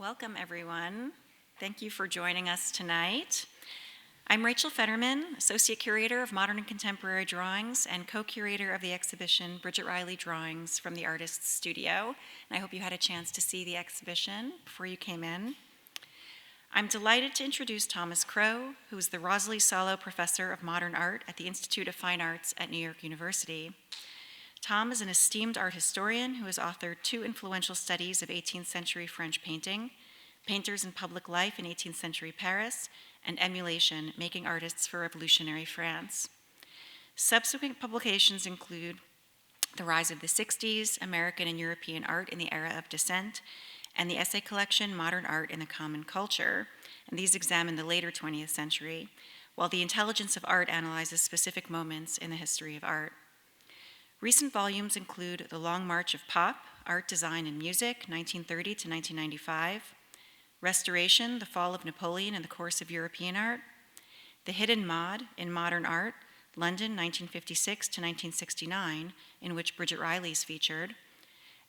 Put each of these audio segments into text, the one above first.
Welcome, everyone. Thank you for joining us tonight. I'm Rachel Fetterman, Associate Curator of Modern and Contemporary Drawings and co-curator of the exhibition Bridget Riley Drawings from the Artist's Studio. And I hope you had a chance to see the exhibition before you came in. I'm delighted to introduce Thomas Crow, who is the Rosalie Solow Professor of Modern Art at the Institute of Fine Arts at New York University. Tom is an esteemed art historian who has authored two influential studies of 18th century French painting, Painters in Public Life in 18th Century Paris, and Emulation, Making Artists for Revolutionary France. Subsequent publications include The Rise of the 60s, American and European Art in the Era of Dissent, and the essay collection Modern Art in the Common Culture, and these examine the later 20th century, while The Intelligence of Art analyzes specific moments in the history of art. Recent volumes include The Long March of Pop, Art, Design, and Music, 1930 to 1995, Restoration, The Fall of Napoleon in the Course of European Art, The Hidden Mod in Modern Art, London, 1956 to 1969, in which Bridget Riley is featured,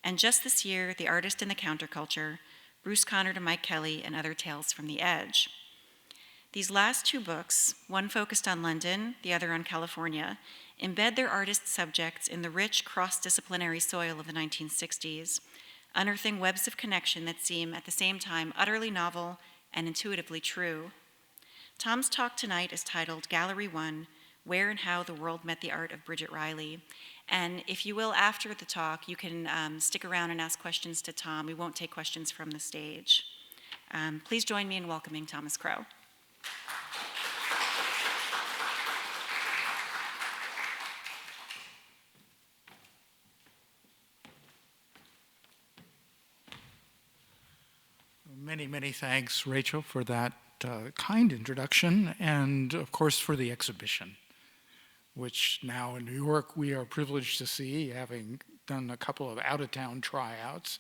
and just this year, The Artist in the Counterculture, Bruce Conner to Mike Kelly, and Other Tales from the Edge. These last two books, one focused on London, the other on California, embed their artist subjects in the rich cross-disciplinary soil of the 1960s, unearthing webs of connection that seem at the same time utterly novel and intuitively true. Tom's talk tonight is titled Gallery 1, Where and How the World Met the Art of Bridget Riley. And if you will, after the talk, you can stick around and ask questions to Tom. We won't take questions from the stage. Please join me in welcoming Thomas Crow. Many thanks, Rachel, for that kind introduction, and of course for the exhibition, which now in New York we are privileged to see, having done a couple of out-of-town tryouts.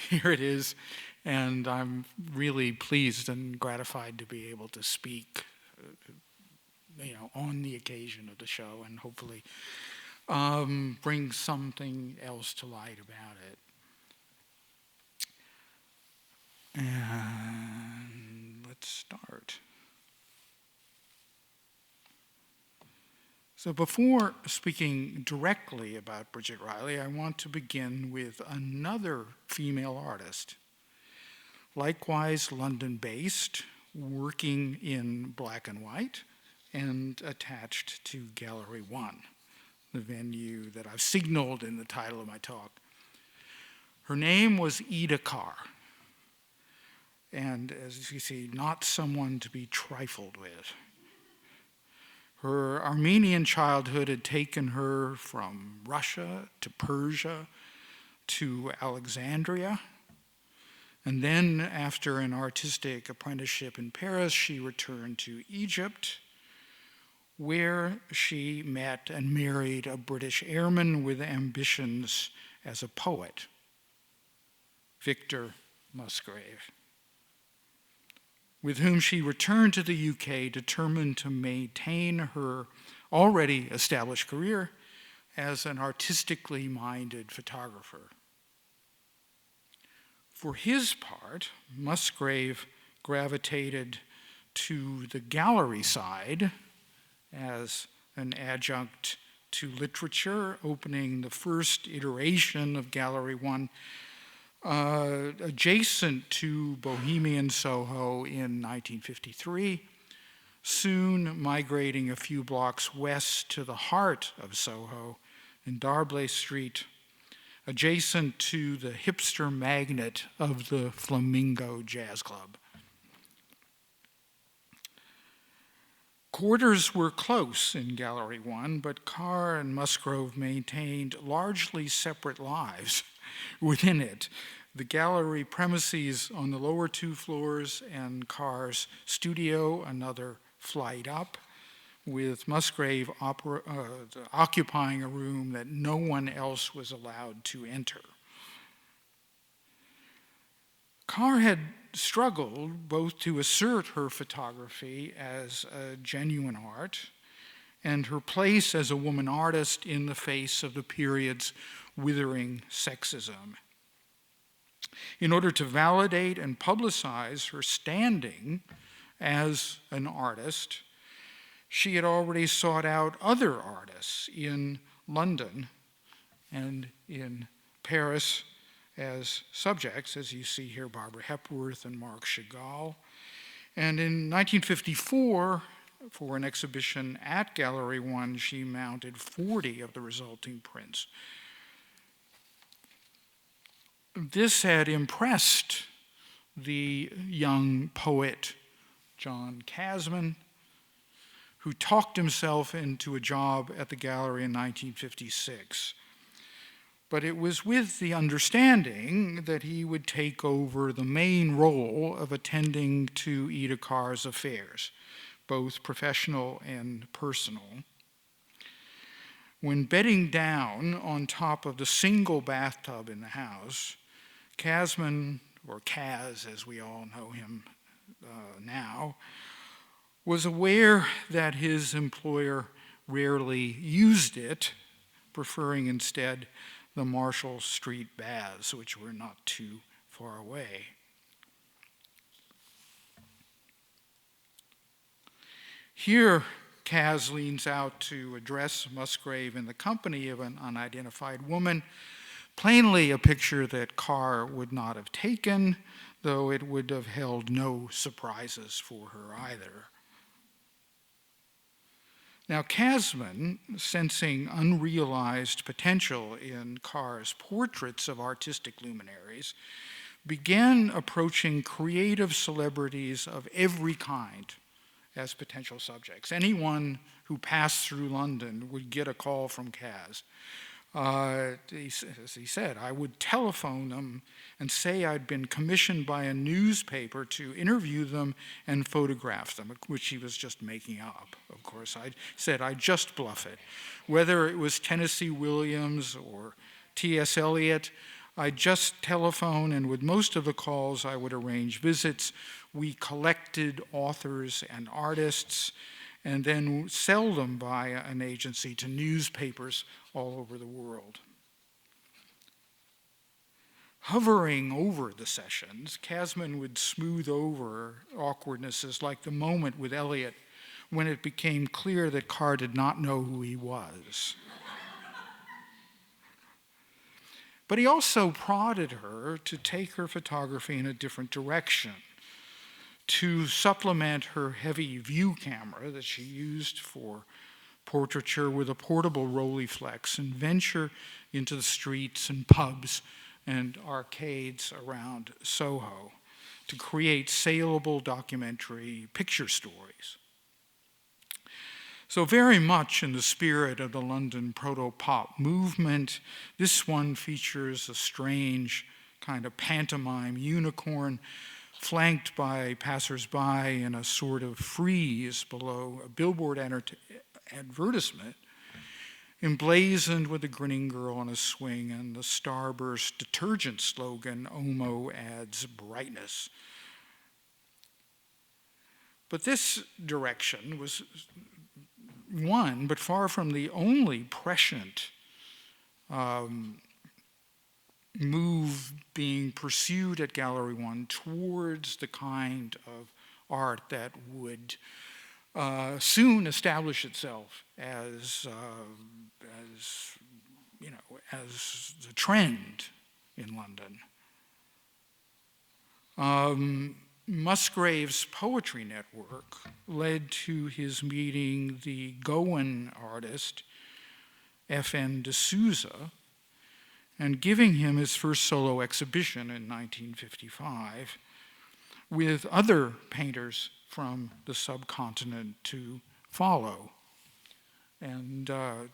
Here it is, and I'm really pleased and gratified to be able to speak, on the occasion of the show, and hopefully bring something else to light about it. And let's start. So before speaking directly about Bridget Riley, I want to begin with another female artist, likewise London-based, working in black and white, and attached to Gallery 1, the venue that I've signaled in the title of my talk. Her name was Ida Carr. And as you see, not someone to be trifled with. Her Armenian childhood had taken her from Russia to Persia to Alexandria. And then after an artistic apprenticeship in Paris, she returned to Egypt, where she met and married a British airman with ambitions as a poet, Victor Musgrave, with whom she returned to the UK, determined to maintain her already established career as an artistically minded photographer. For his part, Musgrave gravitated to the gallery side as an adjunct to literature, opening the first iteration of Gallery 1 adjacent to Bohemian Soho in 1953, soon migrating a few blocks west to the heart of Soho in Darblay Street, adjacent to the hipster magnet of the Flamingo Jazz Club. Quarters were close in Gallery 1, but Carr and Musgrave maintained largely separate lives within it. The gallery premises on the lower two floors and Carr's studio another flight up, with Musgrave occupying a room that no one else was allowed to enter. Carr had struggled both to assert her photography as a genuine art and her place as a woman artist in the face of the period's withering sexism. In order to validate and publicize her standing as an artist, she had already sought out other artists in London and in Paris as subjects, as you see here, Barbara Hepworth and Marc Chagall. And in 1954, for an exhibition at Gallery 1, she mounted 40 of the resulting prints. This had impressed the young poet John Casman, who talked himself into a job at the gallery in 1956. But it was with the understanding that he would take over the main role of attending to Ida Carr's affairs, both professional and personal. When bedding down on top of the single bathtub in the house, Casman, or Kaz as we all know him now, was aware that his employer rarely used it, preferring instead the Marshall Street baths, which were not too far away. Here, Kaz leans out to address Musgrave in the company of an unidentified woman, plainly a picture that Carr would not have taken, though it would have held no surprises for her either. Now, Casman, sensing unrealized potential in Carr's portraits of artistic luminaries, began approaching creative celebrities of every kind as potential subjects. Anyone who passed through London would get a call from Kaz. As he said, I would telephone them and say I'd been commissioned by a newspaper to interview them and photograph them, which he was just making up, of course. I said I'd just bluff it. Whether it was Tennessee Williams or T.S. Eliot, I'd just telephone, and with most of the calls I would arrange visits. We collected authors and artists and then sell them via an agency to newspapers all over the world. Hovering over the sessions, Casman would smooth over awkwardnesses like the moment with Eliot when it became clear that Carr did not know who he was. But he also prodded her to take her photography in a different direction, to supplement her heavy view camera that she used for portraiture with a portable Rolleiflex and venture into the streets and pubs and arcades around Soho to create saleable documentary picture stories. So very much in the spirit of the London proto-pop movement, this one features a strange kind of pantomime unicorn flanked by passers-by in a sort of frieze below a billboard advertisement, emblazoned with a grinning girl on a swing and the Starburst detergent slogan, Omo adds brightness. But this direction was one, but far from the only prescient move being pursued at Gallery 1 towards the kind of art that would soon establish itself as a trend in London. Musgrave's poetry network led to his meeting the Goan artist F.N. de Souza and giving him his first solo exhibition in 1955, with other painters from the subcontinent to follow. And I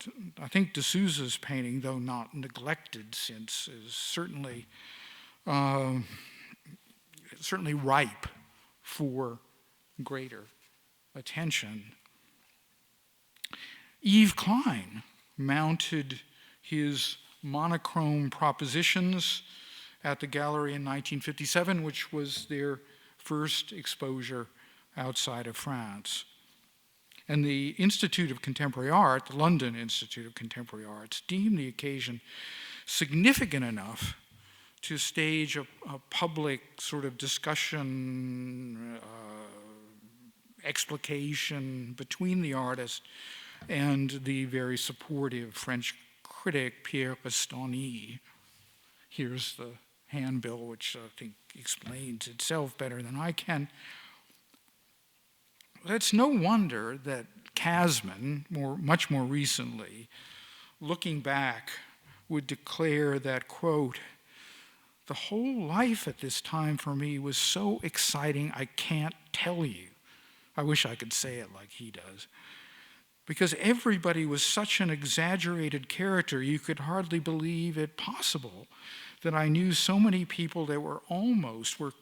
think de Souza's painting, though not neglected since, is certainly ripe for greater attention. Yves Klein mounted his monochrome propositions at the gallery in 1957, which was their first exposure outside of France. And the Institute of Contemporary Art, the London Institute of Contemporary Arts, deemed the occasion significant enough to stage a public sort of discussion, explication between the artist and the very supportive French critic Pierre Bastoni. Here's the handbill, which I think explains itself better than I can. It's no wonder that Casman, much more recently, looking back, would declare that, quote, "The whole life at this time for me was so exciting I can't tell you." I wish I could say it like he does. Because everybody was such an exaggerated character, you could hardly believe it possible that I knew so many people that were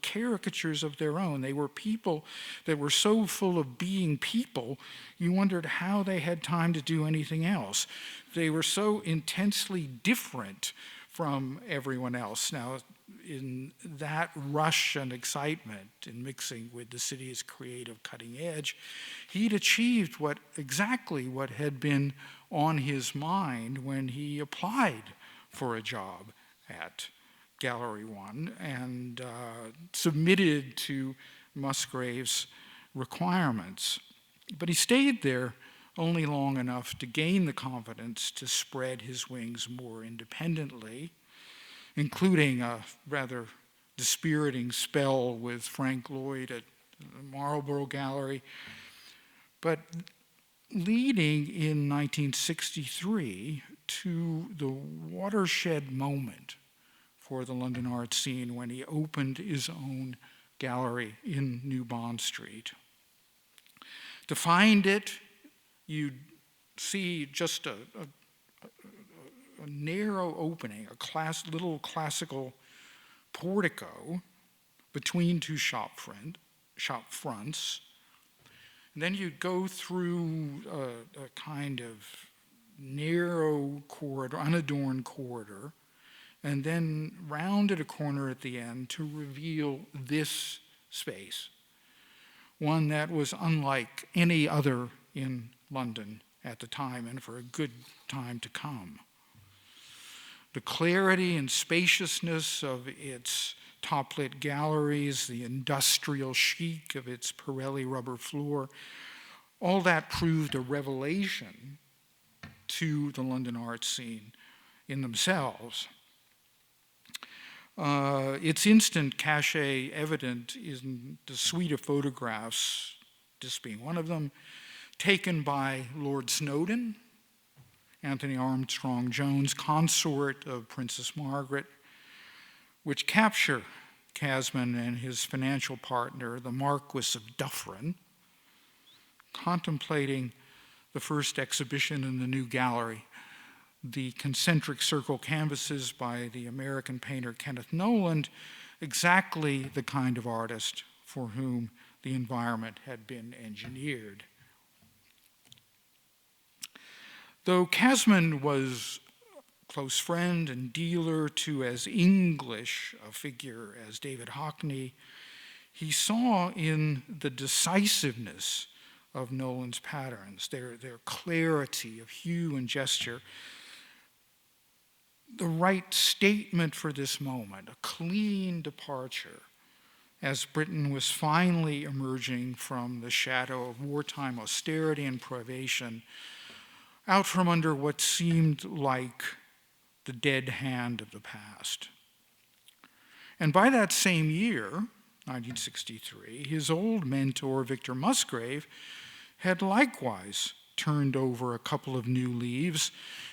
caricatures of their own. They were people that were so full of being people, you wondered how they had time to do anything else. They were so intensely different from everyone else. Now, in that rush and excitement in mixing with the city's creative cutting edge, he'd achieved exactly what had been on his mind when he applied for a job at Gallery One and submitted to Musgrave's requirements. But he stayed there only long enough to gain the confidence to spread his wings more independently, including a rather dispiriting spell with Frank Lloyd at the Marlborough Gallery, but leading in 1963 to the watershed moment for the London art scene when he opened his own gallery in New Bond Street. To find it, you'd see just a narrow opening, little classical portico between two shop fronts. And then you'd go through a kind of narrow corridor, unadorned corridor, and then rounded a corner at the end to reveal this space, one that was unlike any other in London at the time and for a good time to come. The clarity and spaciousness of its top-lit galleries, the industrial chic of its Pirelli rubber floor, all that proved a revelation to the London art scene in themselves. Its instant cachet evident in the suite of photographs, this being one of them, taken by Lord Snowdon, Anthony Armstrong Jones, consort of Princess Margaret, which capture Casman and his financial partner, the Marquis of Dufferin, contemplating the first exhibition in the new gallery, the concentric circle canvases by the American painter Kenneth Noland, exactly the kind of artist for whom the environment had been engineered. Though Casman was close friend and dealer to as English a figure as David Hockney, he saw in the decisiveness of Noland's patterns, their clarity of hue and gesture, the right statement for this moment, a clean departure, as Britain was finally emerging from the shadow of wartime austerity and privation, out from under what seemed like the dead hand of the past. And by that same year, 1963, his old mentor, Victor Musgrave, had likewise turned over a couple of new leaves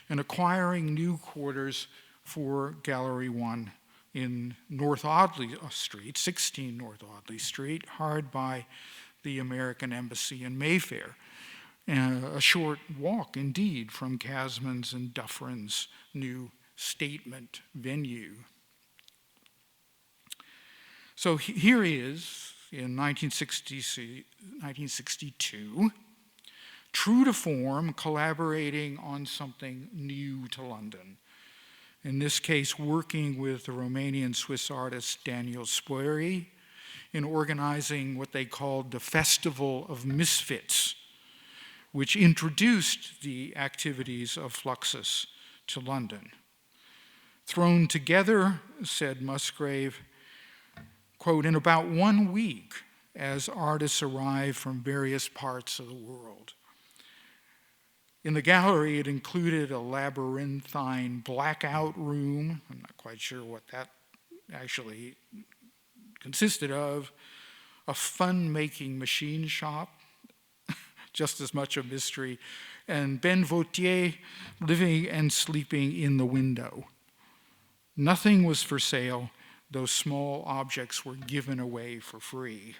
and acquiring new quarters for Gallery One in North Audley Street, 16 North Audley Street, hard by the American Embassy in Mayfair. A short walk, indeed, from Casman's and Dufferin's new statement venue. So here he is in 1962, true to form, collaborating on something new to London. In this case, working with the Romanian-Swiss artist Daniel Spoeri in organizing what they called the Festival of Misfits, which introduced the activities of Fluxus to London. Thrown together, said Musgrave, quote, in about 1 week as artists arrived from various parts of the world. In the gallery, it included a labyrinthine blackout room. I'm not quite sure what that actually consisted of. A fun-making machine shop, just as much a mystery, and Ben Vautier living and sleeping in the window. Nothing was for sale, though small objects were given away for free,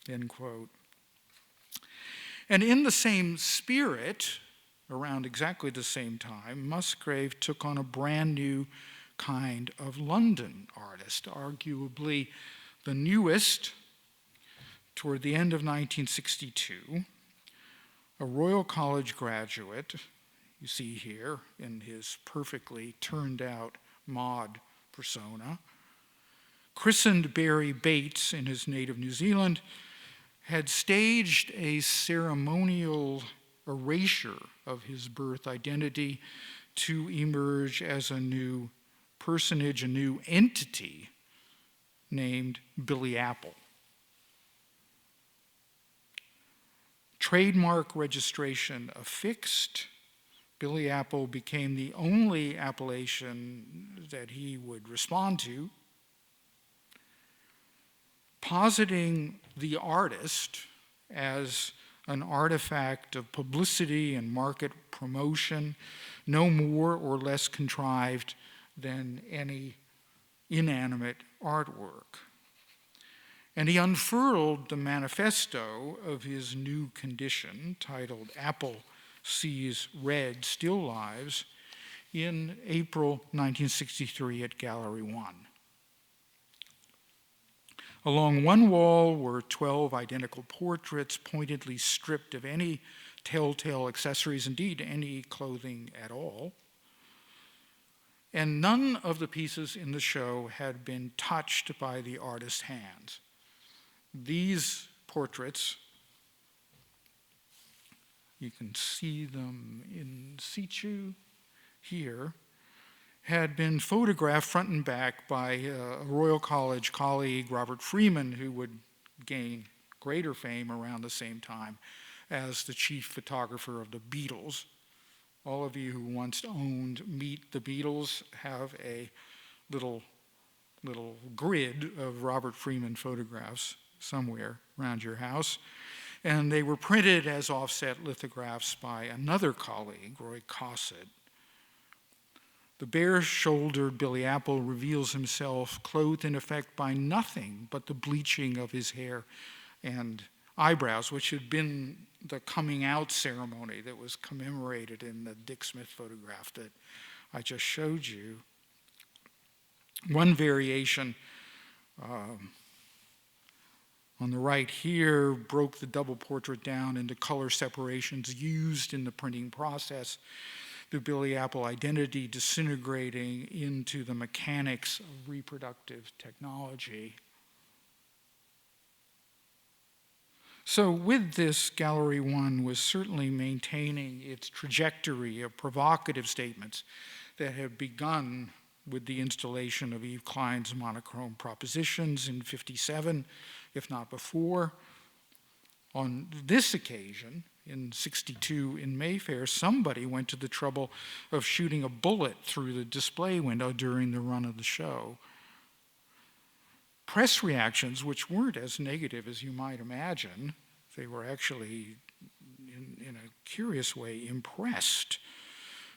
end quote. And in the same spirit, around exactly the same time, Musgrave took on a brand new kind of London artist, arguably the newest, toward the end of 1962, a Royal College graduate, you see here in his perfectly turned out mod persona, christened Barry Bates in his native New Zealand, had staged a ceremonial erasure of his birth identity to emerge as a new personage, a new entity named Billy Apple. Trademark registration affixed, Billy Apple became the only appellation that he would respond to, positing the artist as an artifact of publicity and market promotion, no more or less contrived than any inanimate artwork. And he unfurled the manifesto of his new condition, titled Apple Sees Red Still Lives, in April 1963 at Gallery 1. Along one wall were 12 identical portraits, pointedly stripped of any telltale accessories, indeed any clothing at all. And none of the pieces in the show had been touched by the artist's hands. These portraits, you can see them in situ here, had been photographed front and back by a Royal College colleague, Robert Freeman, who would gain greater fame around the same time as the chief photographer of the Beatles. All of you who once owned Meet the Beatles have a little grid of Robert Freeman photographs somewhere around your house. And they were printed as offset lithographs by another colleague, Roy Cosset. The bare-shouldered Billy Apple reveals himself clothed in effect by nothing but the bleaching of his hair and eyebrows, which had been the coming out ceremony that was commemorated in the Dick Smith photograph that I just showed you. One variation on the right here broke the double portrait down into color separations used in the printing process, the Billy Apple identity disintegrating into the mechanics of reproductive technology. So with this, Gallery 1 was certainly maintaining its trajectory of provocative statements that had begun with the installation of Yves Klein's monochrome propositions in '57, if not before. On this occasion, in '62 in Mayfair, somebody went to the trouble of shooting a bullet through the display window during the run of the show. Press reactions, which weren't as negative as you might imagine, they were actually, in a curious way, impressed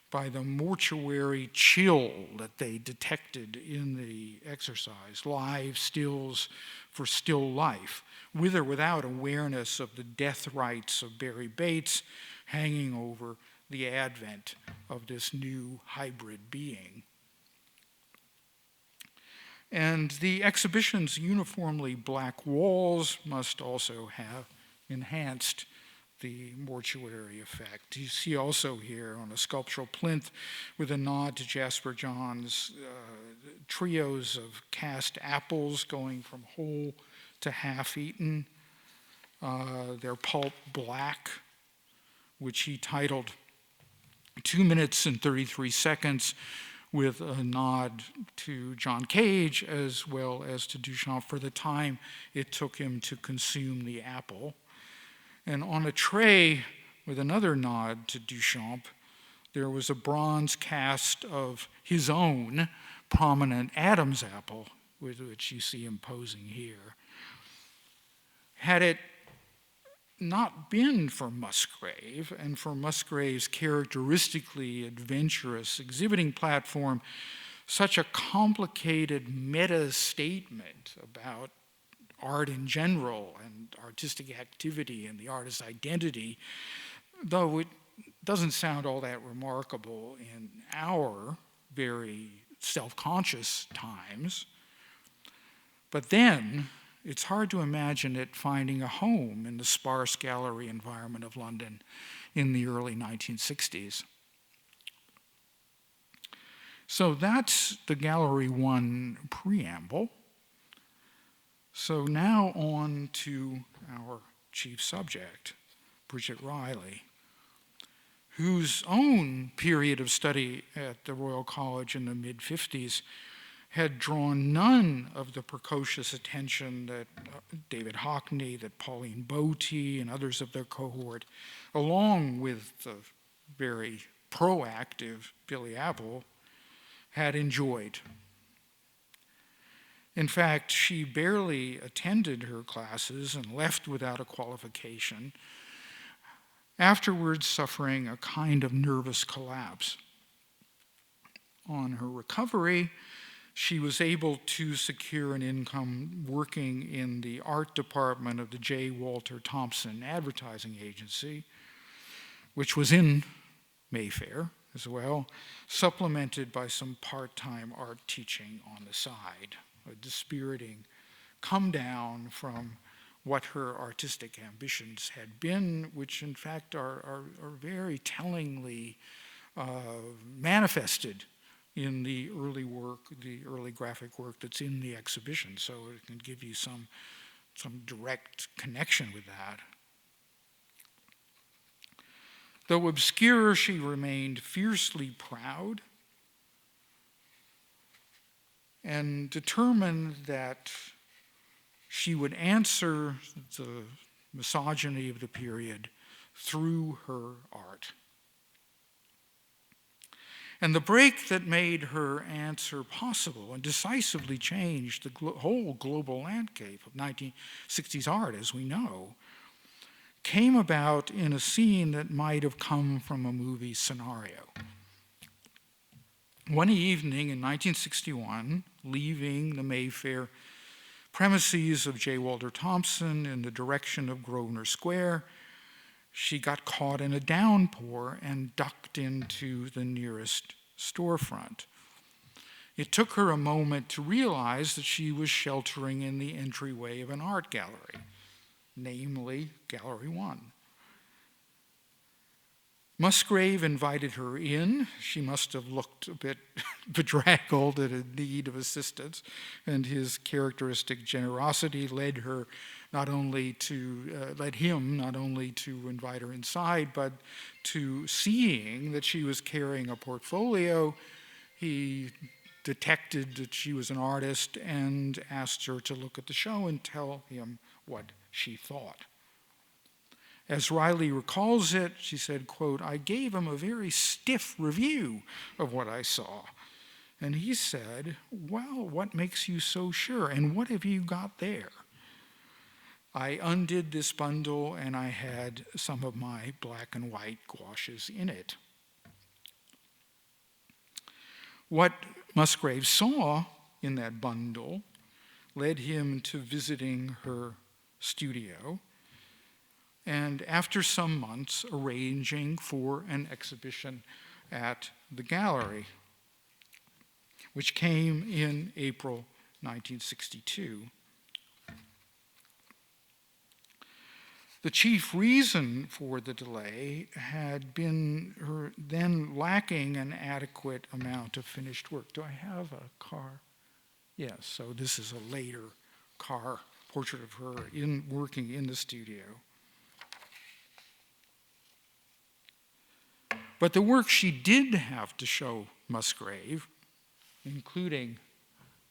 by the mortuary chill that they detected in the exercise, live stills for still life, with or without awareness of the death rites of Barry Bates hanging over the advent of this new hybrid being. And the exhibition's uniformly black walls must also have enhanced the mortuary effect. You see also here on a sculptural plinth with a nod to Jasper John's trios of cast apples going from whole to half-eaten. Their pulp black, which he titled 2 minutes and 33 seconds, with a nod to John Cage as well as to Duchamp for the time it took him to consume the apple. And on a tray with another nod to Duchamp, there was a bronze cast of his own prominent Adam's apple, with which you see him posing here. Had it not been for Musgrave and for Musgrave's characteristically adventurous exhibiting platform, such a complicated meta statement about art in general and artistic activity and the artist's identity, though it doesn't sound all that remarkable in our very self-conscious times. But then it's hard to imagine it finding a home in the sparse gallery environment of London in the early 1960s. So that's the Gallery 1 preamble. So now on to our chief subject, Bridget Riley, whose own period of study at the Royal College in the mid-50s had drawn none of the precocious attention that David Hockney, that Pauline Botti, and others of their cohort, along with the very proactive Billy Apple, had enjoyed. In fact, she barely attended her classes and left without a qualification, afterwards suffering a kind of nervous collapse. On her recovery, she was able to secure an income working in the art department of the J. Walter Thompson advertising agency, which was in Mayfair as well, supplemented by some part-time art teaching on the side, a dispiriting come down from what her artistic ambitions had been, which in fact are very tellingly manifested in the early work, the early graphic work that's in the exhibition, so it can give you some direct connection with that. Though obscure, she remained fiercely proud and determined that she would answer the misogyny of the period through her art. And the break that made her answer possible and decisively changed the whole global landscape of 1960s art, as we know, came about in a scene that might have come from a movie scenario. One evening in 1961, leaving the Mayfair premises of J. Walter Thompson in the direction of Grosvenor Square, she got caught in a downpour and ducked into the nearest storefront. It took her a moment to realize that she was sheltering in the entryway of an art gallery, namely Gallery 1. Musgrave invited her in. She must have looked a bit bedraggled and in need of assistance, and his characteristic generosity led him not only to invite her inside, but to seeing that she was carrying a portfolio. He detected that she was an artist and asked her to look at the show and tell him what she thought. As Riley recalls it, she said, quote, "I gave him a very stiff review of what I saw. And he said, 'Well, what makes you so sure? And what have you got there?' I undid this bundle and I had some of my black and white gouaches in it." What Musgrave saw in that bundle led him to visiting her studio, and after some months, arranging for an exhibition at the gallery, which came in April 1962. The chief reason for the delay had been her then lacking an adequate amount of finished work. Do I have a car? Yes, so this is a later car portrait of her working in the studio. But the work she did have to show Musgrave including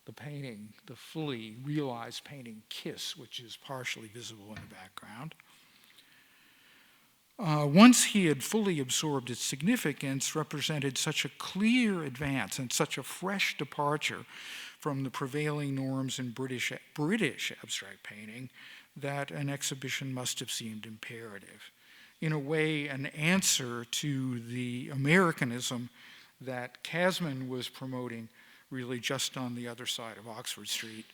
the painting, the fully realized painting Kiss, which is partially visible in the background. Once he had fully absorbed its significance, represented such a clear advance and such a fresh departure from the prevailing norms in British abstract painting that an exhibition must have seemed imperative. In a way, an answer to the Americanism that Casman was promoting really just on the other side of Oxford Street,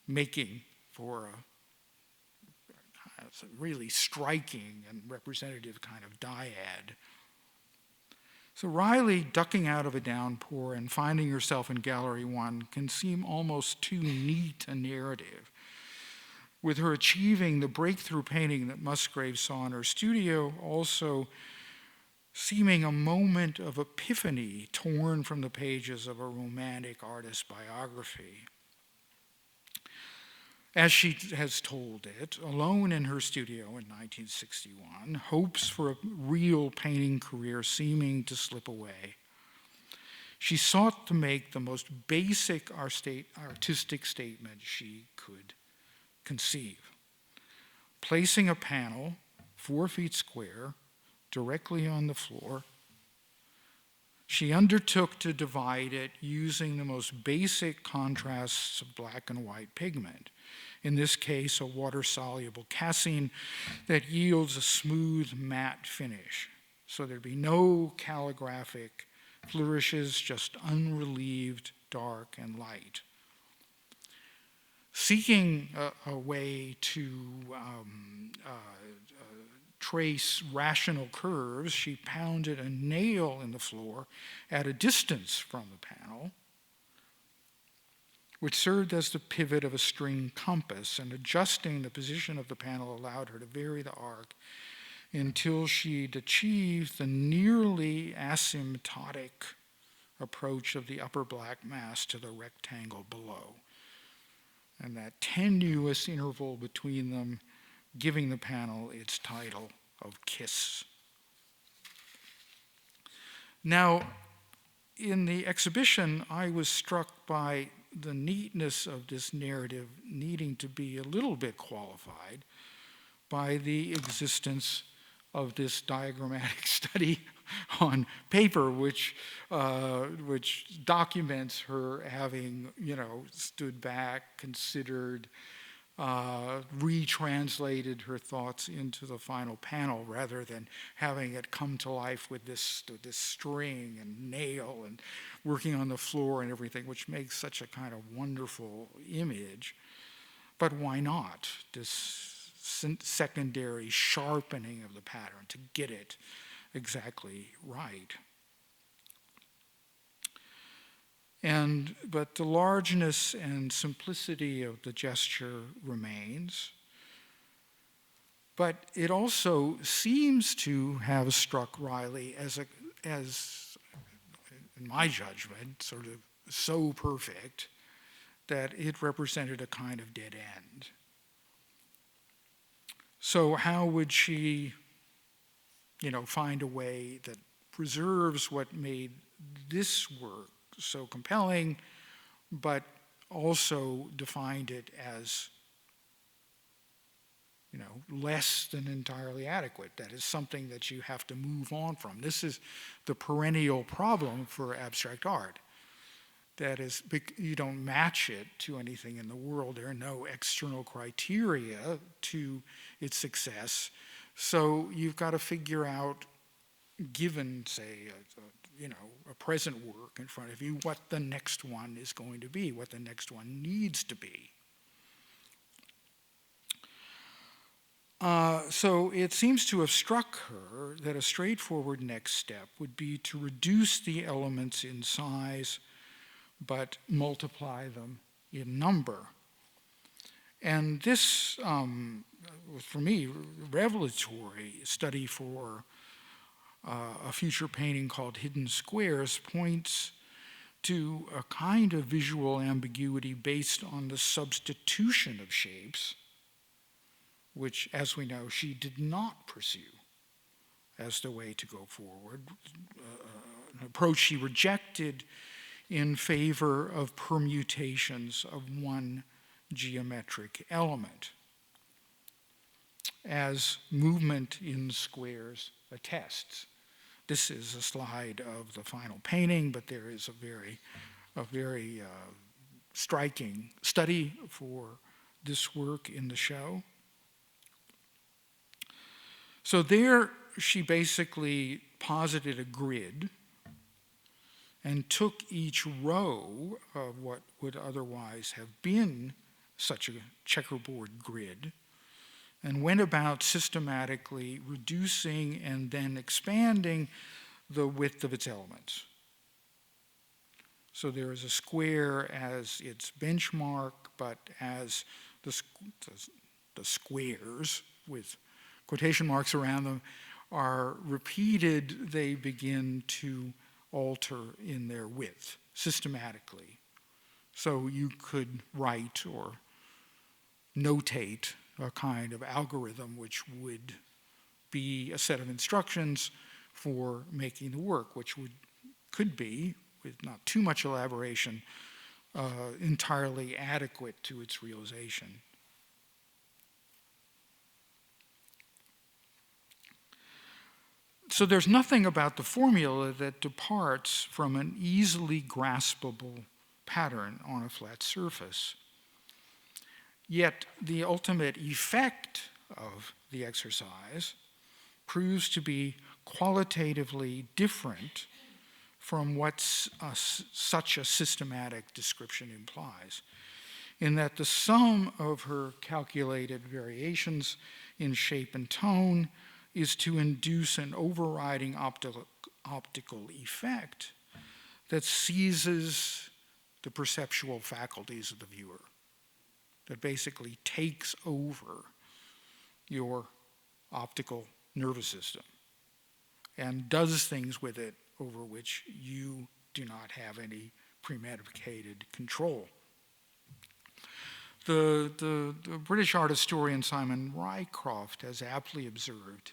making for a really striking and representative kind of dyad. So Riley ducking out of a downpour and finding herself in Gallery 1 can seem almost too neat a narrative. With her achieving the breakthrough painting that Musgrave saw in her studio, also seeming a moment of epiphany torn from the pages of a romantic artist's biography. As she has told it, alone in her studio in 1961, hopes for a real painting career seeming to slip away, she sought to make the most basic artistic statement she could conceive. Placing a panel 4 feet square directly on the floor, she undertook to divide it using the most basic contrasts of black and white pigment. In this case, a water-soluble cassine that yields a smooth, matte finish. So there'd be no calligraphic flourishes, just unrelieved dark and light. Seeking a way to trace rational curves, she pounded a nail in the floor at a distance from the panel, which served as the pivot of a string compass, and adjusting the position of the panel allowed her to vary the arc until she'd achieved the nearly asymptotic approach of the upper black mass to the rectangle below, and that tenuous interval between them giving the panel its title of Kiss. Now, in the exhibition, I was struck by the neatness of this narrative needing to be a little bit qualified by the existence of this diagrammatic study on paper, which documents her having, stood back, considered, retranslated her thoughts into the final panel rather than having it come to life with this string and nail and working on the floor and everything, which makes such a kind of wonderful image. But why not? This secondary sharpening of the pattern to get it exactly right. But the largeness and simplicity of the gesture remains. But it also seems to have struck Riley as, in my judgment, sort of so perfect that it represented a kind of dead end. So how would she, find a way that preserves what made this work so compelling, but also defined it as, less than entirely adequate? That is something that you have to move on from. This is the perennial problem for abstract art. That is, you don't match it to anything in the world. There are no external criteria to its success. So you've got to figure out, given, say, a present work in front of you, what the next one is going to be, what the next one needs to be. So it seems to have struck her that a straightforward next step would be to reduce the elements in size, but multiply them in number. And this, was for me, revelatory study for a future painting called Hidden Squares points to a kind of visual ambiguity based on the substitution of shapes, which, as we know, she did not pursue as the way to go forward, an approach she rejected in favor of permutations of one geometric element, as movement in squares attests. This is a slide of the final painting, but there is a very striking study for this work in the show. So there she basically posited a grid and took each row of what would otherwise have been such a checkerboard grid and went about systematically reducing and then expanding the width of its elements. So there is a square as its benchmark, but as the squares with quotation marks around them are repeated, they begin to alter in their width systematically. So you could write or notate a kind of algorithm which would be a set of instructions for making the work, which could be, with not too much elaboration, entirely adequate to its realization. So there's nothing about the formula that departs from an easily graspable pattern on a flat surface. Yet the ultimate effect of the exercise proves to be qualitatively different from what such a systematic description implies, in that the sum of her calculated variations in shape and tone is to induce an overriding optical effect that seizes the perceptual faculties of the viewer, that basically takes over your optical nervous system and does things with it over which you do not have any premeditated control. The British art historian Simon Rycroft has aptly observed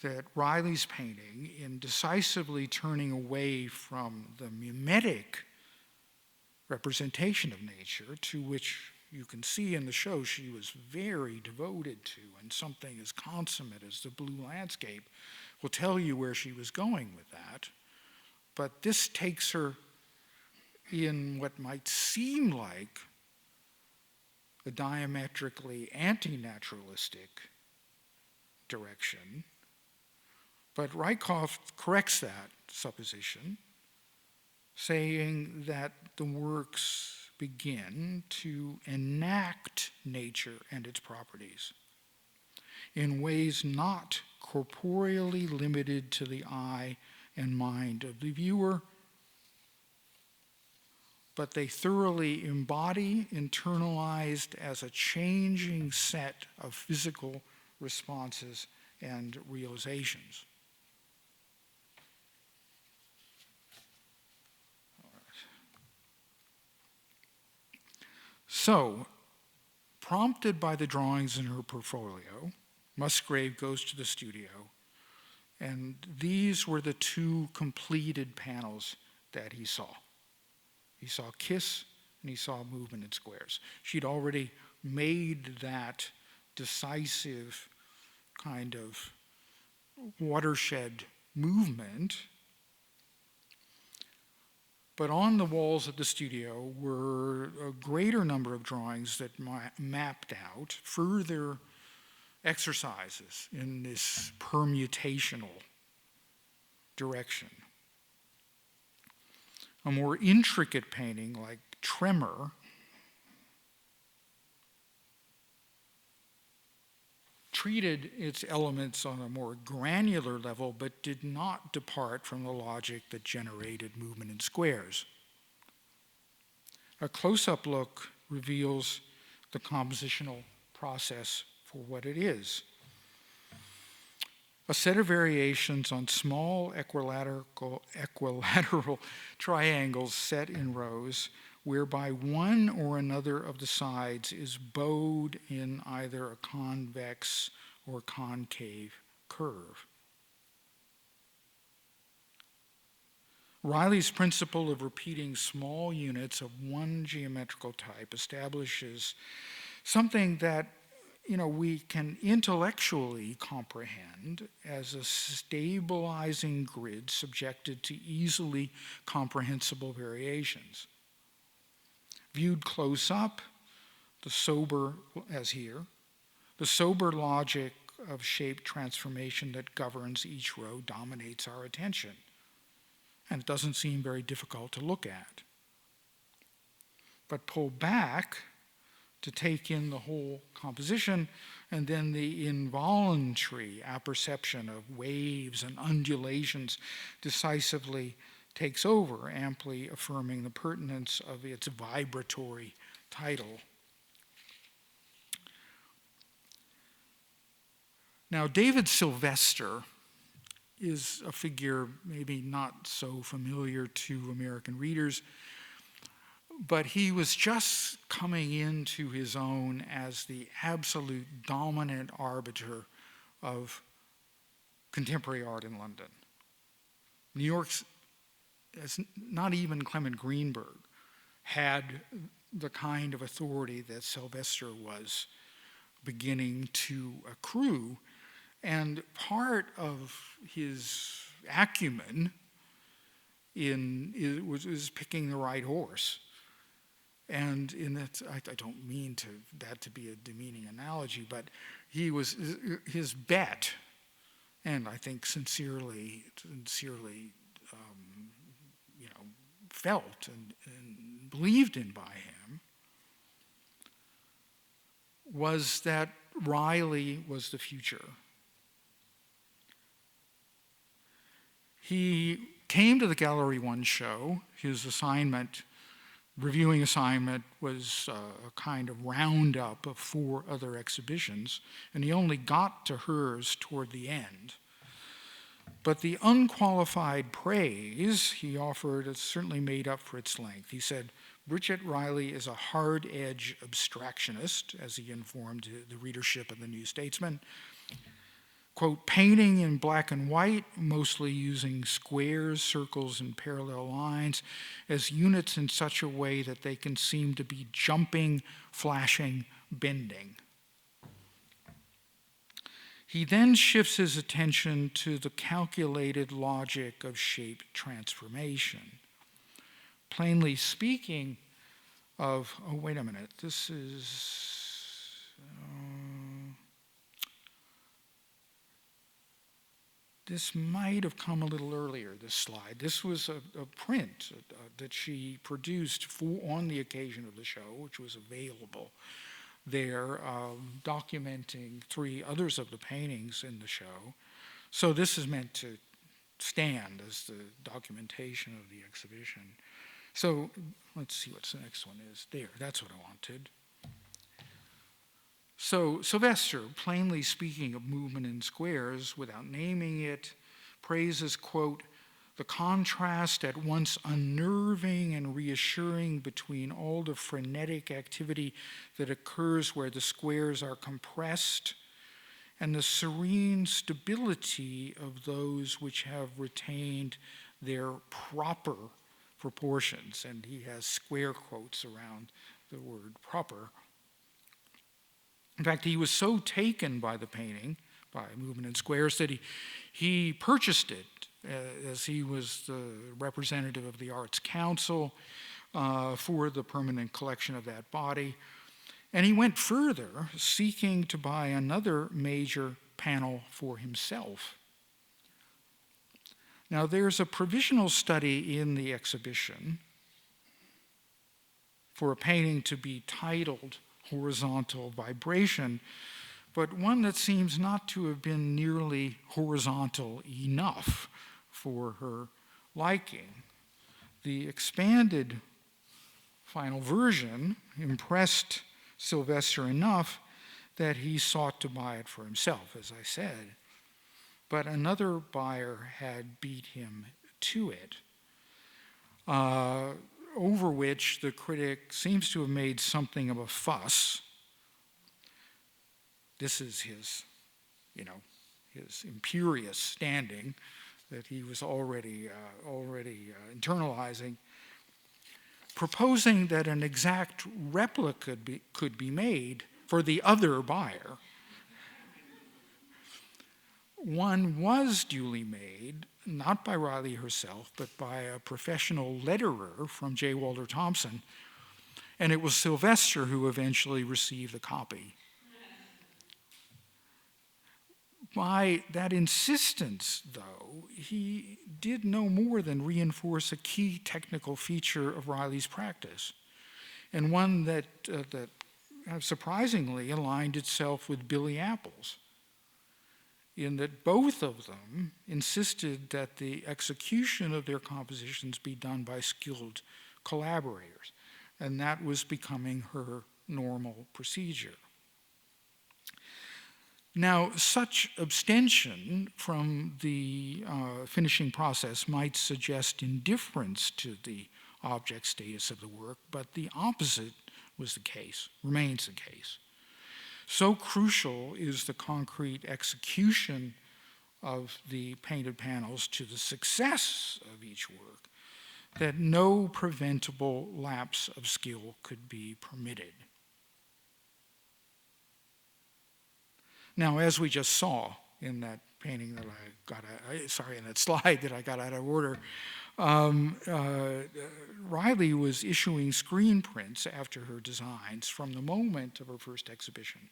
that Riley's painting, in decisively turning away from the mimetic representation of nature, to which you can see in the show she was very devoted to, and something as consummate as the blue landscape will tell you where she was going with that. But this takes her in what might seem like a diametrically anti-naturalistic direction. But Rycroft corrects that supposition, saying that the works begin to enact nature and its properties in ways not corporeally limited to the eye and mind of the viewer, but they thoroughly embody, internalized as a changing set of physical responses and realizations. So, prompted by the drawings in her portfolio, Musgrave goes to the studio, and these were the two completed panels that he saw. He saw Kiss, and he saw Movement in Squares. She'd already made that decisive kind of watershed movement. But on the walls of the studio were a greater number of drawings that mapped out further exercises in this permutational direction. A more intricate painting like Tremor treated its elements on a more granular level, but did not depart from the logic that generated Movement in Squares. A close-up look reveals the compositional process for what it is. A set of variations on small equilateral triangles set in rows, whereby one or another of the sides is bowed in either a convex or concave curve. Riley's principle of repeating small units of one geometrical type establishes something that we can intellectually comprehend as a stabilizing grid subjected to easily comprehensible variations. Viewed close up, the sober, as here, the sober logic of shape transformation that governs each row dominates our attention. And it doesn't seem very difficult to look at. But pull back to take in the whole composition, and then the involuntary apperception of waves and undulations decisively takes over, amply affirming the pertinence of its vibratory title. Now, David Sylvester is a figure maybe not so familiar to American readers, but he was just coming into his own as the absolute dominant arbiter of contemporary art in London. New York's, not even Clement Greenberg, had the kind of authority that Sylvester was beginning to accrue. And part of his acumen was picking the right horse. And in that, I don't mean that to be a demeaning analogy, but his bet, and I think sincerely, felt and believed in by him, was that Riley was the future. He came to the Gallery 1 show. His reviewing assignment was a kind of roundup of 4 other exhibitions, and he only got to hers toward the end. But the unqualified praise he offered certainly made up for its length. He said, Bridget Riley is a hard-edge abstractionist, as he informed the readership of the New Statesman. Quote, painting in black and white, mostly using squares, circles, and parallel lines as units in such a way that they can seem to be jumping, flashing, bending. He then shifts his attention to the calculated logic of shape transformation. Plainly speaking of, oh, wait a minute, this is, this might have come a little earlier, this slide. This was a print that she produced on the occasion of the show, which was available there, documenting 3 others of the paintings in the show. So this is meant to stand as the documentation of the exhibition. So let's see what the next one is. There, that's what I wanted. So Sylvester, plainly speaking of movement in squares without naming it, praises, quote, the contrast at once unnerving and reassuring between all the frenetic activity that occurs where the squares are compressed and the serene stability of those which have retained their proper proportions. And he has square quotes around the word proper. In fact, he was so taken by the painting, by Movement in Squares, that he purchased it as he was the representative of the Arts Council for the permanent collection of that body. And he went further, seeking to buy another major panel for himself. Now, there's a provisional study in the exhibition for a painting to be titled Horizontal Vibration, but one that seems not to have been nearly horizontal enough for her liking. The expanded final version impressed Sylvester enough that he sought to buy it for himself, as I said. But another buyer had beat him to it, over which the critic seems to have made something of a fuss. This is his imperious standing that he was already internalizing, proposing that an exact replica could be made for the other buyer. One was duly made, not by Riley herself, but by a professional letterer from J. Walter Thompson, and it was Sylvester who eventually received the copy. By that insistence, though, he did no more than reinforce a key technical feature of Riley's practice, and one that surprisingly aligned itself with Billy Apple's, in that both of them insisted that the execution of their compositions be done by skilled collaborators, and that was becoming her normal procedure. Now, such abstention from the finishing process might suggest indifference to the object status of the work, but the opposite was the case, remains the case. So crucial is the concrete execution of the painted panels to the success of each work that no preventable lapse of skill could be permitted. Now, as we just saw in that painting that in that slide that I got out of order, Riley was issuing screen prints after her designs from the moment of her first exhibition.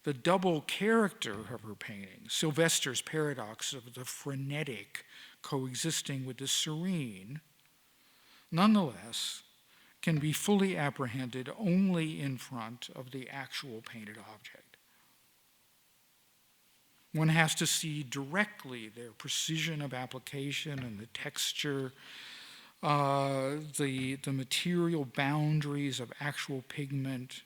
The double character of her painting, Sylvester's paradox of the frenetic coexisting with the serene, nonetheless can be fully apprehended only in front of the actual painted object. One has to see directly their precision of application and the texture, the material boundaries of actual pigment,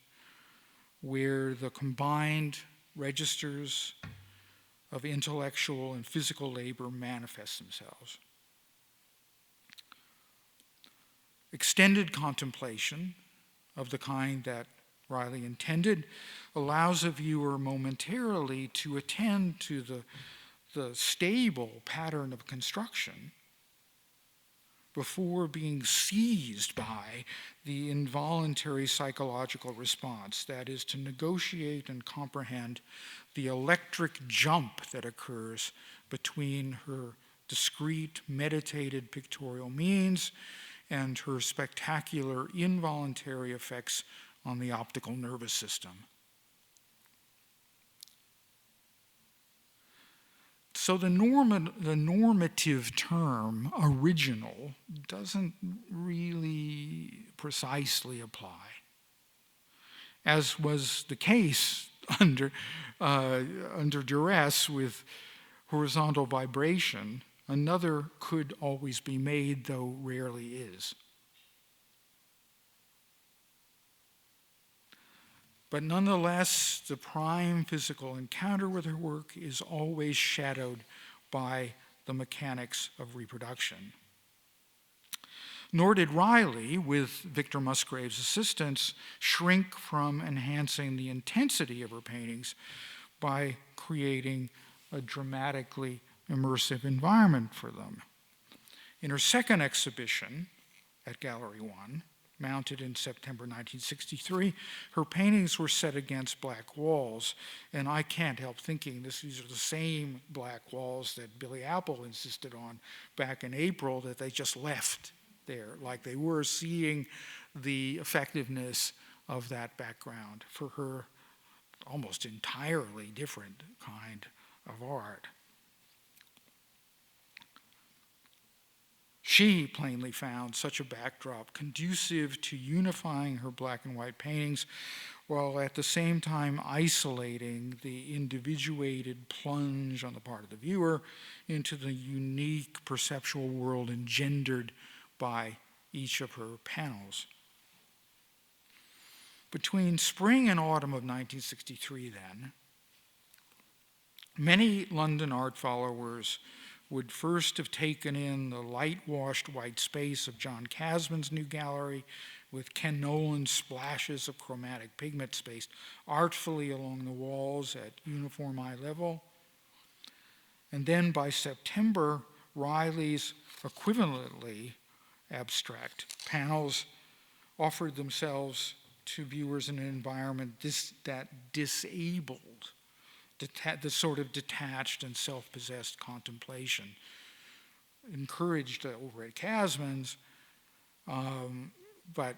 where the combined registers of intellectual and physical labor manifest themselves. Extended contemplation of the kind that Riley intended allows a viewer momentarily to attend to the stable pattern of construction before being seized by the involuntary psychological response, that is, to negotiate and comprehend the electric jump that occurs between her discrete, meditated pictorial means and her spectacular involuntary effects on the optical nervous system. So the normative term original doesn't really precisely apply, as was the case under duress with horizontal vibration. Another could always be made, though rarely is. But nonetheless, the prime physical encounter with her work is always shadowed by the mechanics of reproduction. Nor did Riley, with Victor Musgrave's assistance, shrink from enhancing the intensity of her paintings by creating a dramatically immersive environment for them. In her second exhibition at Gallery 1, mounted in September 1963, her paintings were set against black walls, and I can't help thinking these are the same black walls that Billy Apple insisted on back in April that they just left there, like they were seeing the effectiveness of that background for her almost entirely different kind of art. She plainly found such a backdrop conducive to unifying her black and white paintings, while at the same time isolating the individuated plunge on the part of the viewer into the unique perceptual world engendered by each of her panels. Between spring and autumn of 1963, then, many London art followers would first have taken in the light-washed white space of John Casman's new gallery with Ken Nolan's splashes of chromatic pigment spaced artfully along the walls at uniform eye level. And then by September, Riley's equivalently abstract panels offered themselves to viewers in an environment that disabled the sort of detached and self-possessed contemplation, encouraged over at Casman's, but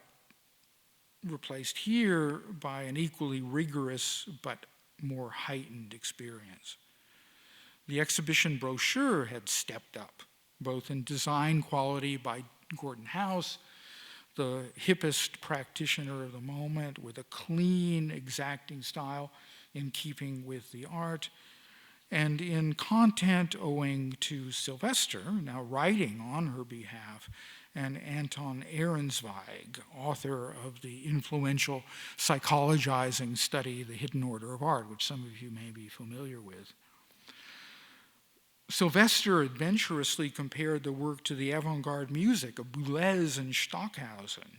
replaced here by an equally rigorous but more heightened experience. The exhibition brochure had stepped up, both in design quality by Gordon House, the hippest practitioner of the moment, with a clean, exacting style in keeping with the art, and in content owing to Sylvester, now writing on her behalf, and Anton Ehrenzweig, author of the influential psychologizing study, The Hidden Order of Art, which some of you may be familiar with. Sylvester adventurously compared the work to the avant-garde music of Boulez and Stockhausen.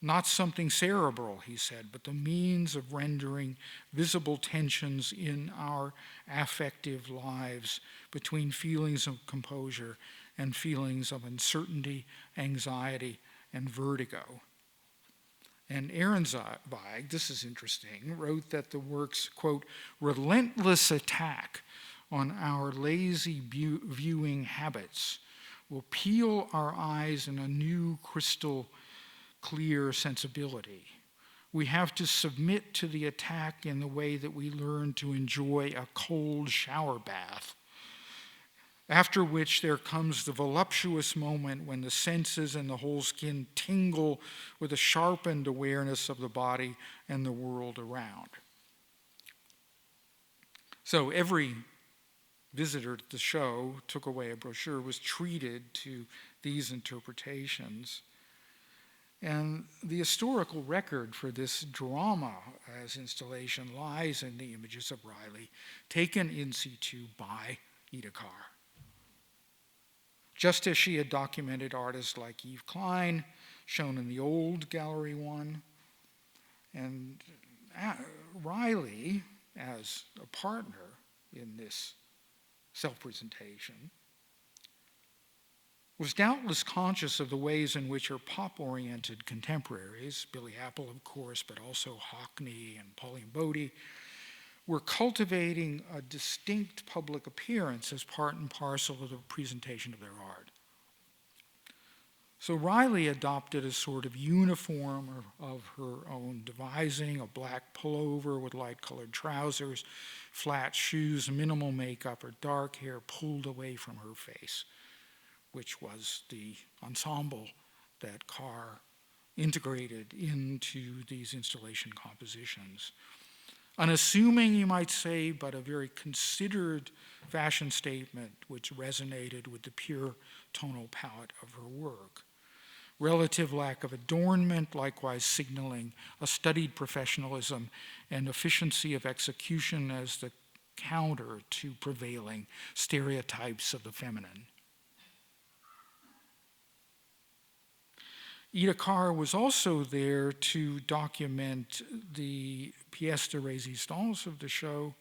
Not something cerebral, he said, but the means of rendering visible tensions in our affective lives between feelings of composure and feelings of uncertainty, anxiety, and vertigo. And Ehrenzweig, this is interesting, wrote that the work's, quote, relentless attack on our lazy viewing habits will peel our eyes in a new crystal clear sensibility. We have to submit to the attack in the way that we learn to enjoy a cold shower bath, after which there comes the voluptuous moment when the senses and the whole skin tingle with a sharpened awareness of the body and the world around. So every visitor to the show took away a brochure, was treated to these interpretations. And the historical record for this drama as installation lies in the images of Riley, taken in situ by Ida Carr. Just as she had documented artists like Yves Klein, shown in the old Gallery 1, and Riley, as a partner in this self-presentation, was doubtless conscious of the ways in which her pop-oriented contemporaries, Billy Apple, of course, but also Hockney and Pauline Bodie, were cultivating a distinct public appearance as part and parcel of the presentation of their art. So Riley adopted a sort of uniform of her own devising, a black pullover with light-colored trousers, flat shoes, minimal makeup, her dark hair pulled away from her face, which was the ensemble that Carr integrated into these installation compositions. Unassuming, you might say, but a very considered fashion statement which resonated with the pure tonal palette of her work. Relative lack of adornment, likewise signaling a studied professionalism and efficiency of execution as the counter to prevailing stereotypes of the feminine. Ida Carr was also there to document the pièce de résistance of the show,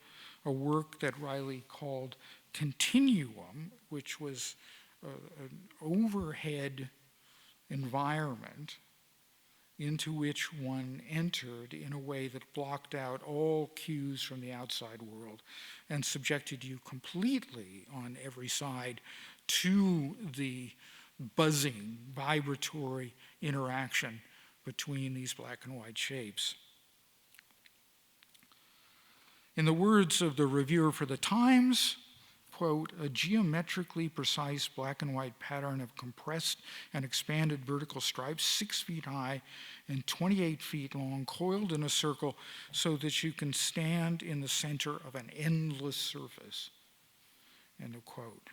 a work that Riley called Continuum, which was an overhead environment into which one entered in a way that blocked out all cues from the outside world and subjected you completely on every side to the buzzing, vibratory interaction between these black and white shapes. In the words of the reviewer for the Times, quote, a geometrically precise black and white pattern of compressed and expanded vertical stripes 6 feet high and 28 feet long, coiled in a circle so that you can stand in the center of an endless surface, end of quote.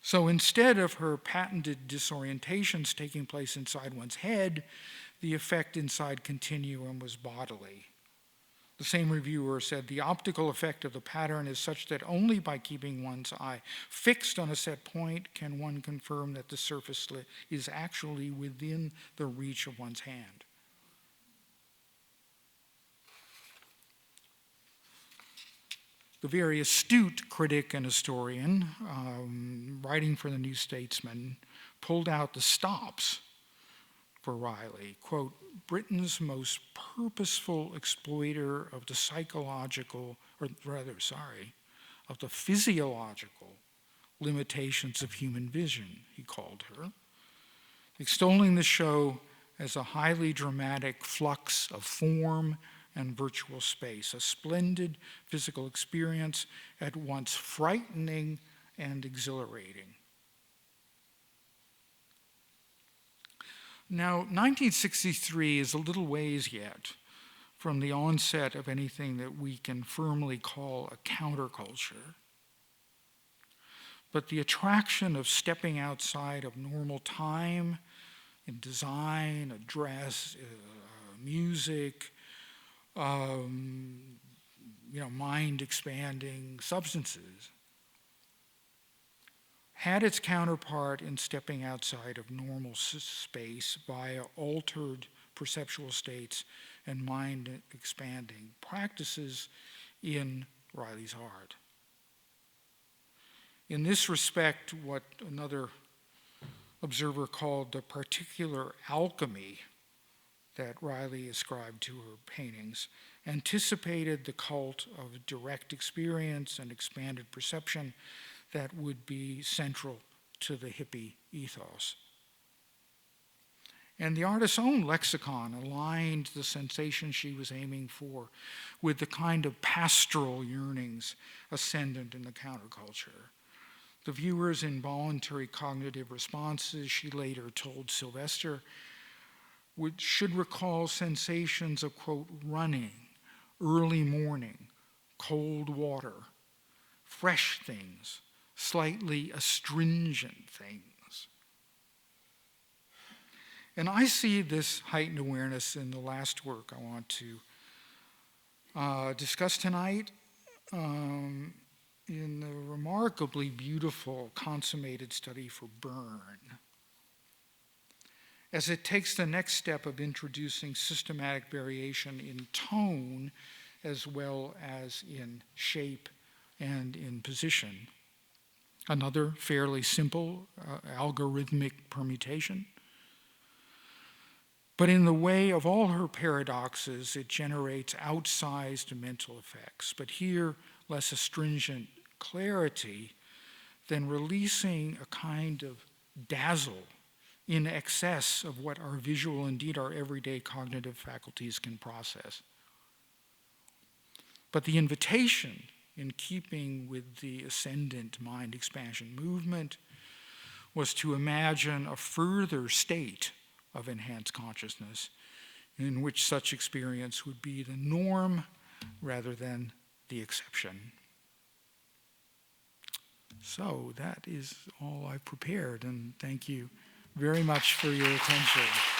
So instead of her patented disorientations taking place inside one's head, the effect inside Continuum was bodily. The same reviewer said, the optical effect of the pattern is such that only by keeping one's eye fixed on a set point can one confirm that the surface is actually within the reach of one's hand. The very astute critic and historian, writing for the New Statesman, pulled out the stops for Riley. Quote, Britain's most purposeful exploiter of the of the physiological limitations of human vision, he called her, extolling the show as a highly dramatic flux of form and virtual space, a splendid physical experience at once frightening and exhilarating. Now, 1963 is a little ways yet from the onset of anything that we can firmly call a counterculture. But the attraction of stepping outside of normal time in design, dress, music, mind-expanding substances had its counterpart in stepping outside of normal space via altered perceptual states and mind-expanding practices in Riley's art. In this respect, what another observer called the particular alchemy that Riley ascribed to her paintings anticipated the cult of direct experience and expanded perception that would be central to the hippie ethos. And the artist's own lexicon aligned the sensation she was aiming for with the kind of pastoral yearnings ascendant in the counterculture. The viewer's involuntary cognitive responses, she later told Sylvester, should recall sensations of, quote, running, early morning, cold water, fresh things, slightly astringent things. And I see this heightened awareness in the last work I want to discuss tonight, in the remarkably beautiful consummated study for Burn, as it takes the next step of introducing systematic variation in tone as well as in shape and in position. Another fairly simple algorithmic permutation. But in the way of all her paradoxes, it generates outsized mental effects. But here, less astringent clarity than releasing a kind of dazzle in excess of what our visual, indeed our everyday cognitive faculties can process. But the invitation, in keeping with the ascendant mind expansion movement, was to imagine a further state of enhanced consciousness in which such experience would be the norm rather than the exception. So that is all I've prepared, and thank you very much for your attention.